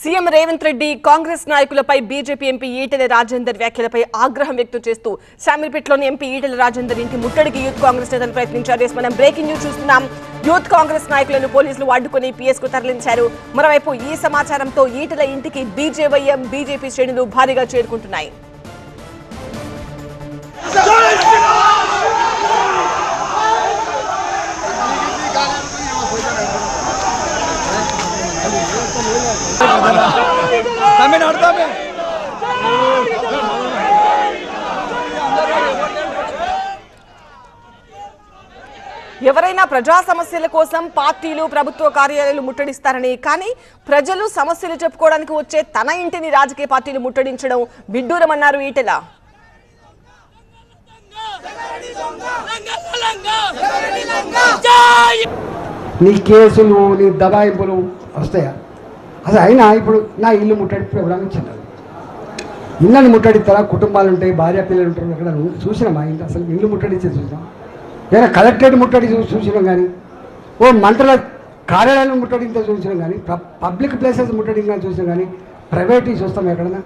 CM Revanth Reddy Congress నాయకులపై BJP MP Etela Rajender వ్యాఖ్యలపై ఆగ్రహం వ్యక్తం చేస్తూ శామీర్పేటలోని ఎంపీ ఈటెల రాజేందర్ ఇంటి ముట్టడికి యూత్ కాంగ్రెస్ నేతలు ప్రయత్నించారు. మనం బ్రేకింగ్ న్యూస్ చూస్తున్నాం. యూత్ కాంగ్రెస్ నాయకులను పోలీసులు అడ్డుకుని పీఎస్ కు తరలించారు. మరోవైపు ఈ సమాచారంతో ఈటెల ఇంటికి బీజేవైఎం బీజేపీ శ్రేణులు భారీగా చేరుకుంటున్నాయి. ఎవరైనా ప్రజా సమస్యల కోసం పార్టీలు ప్రభుత్వ కార్యాలయాలు ముట్టడిస్తారని, కానీ ప్రజలు సమస్యలు చెప్పుకోవడానికి వచ్చే తన ఇంటిని రాజకీయ పార్టీలు ముట్టడించడం విడ్డూరమన్నారు ఈటెల. నీ కేసులు నీ దబాయింపులు వస్తాయా? అసలు అయినా ఇప్పుడు నా ఇల్లు ముట్టడి ఎవరైనా చిన్నది ఇళ్ళని ముట్టడిస్తారా? కుటుంబాలు ఉంటాయి, భార్య పిల్లలు ఉంటారు. అక్కడ చూసినామా ఇంత అసలు ఇల్లు ముట్టడిచ్చే చూసినాం? ఏదైనా కలెక్టరేట్ ముట్టడి చూసినాం, కానీ ఓ మంటల కార్యాలయాలను ముట్టడించే చూసినాం, కానీ పబ్లిక్ ప్లేసెస్ ముట్టడించే చూసినాం, కానీ ప్రైవేట్ చూస్తాం ఎక్కడన్నా?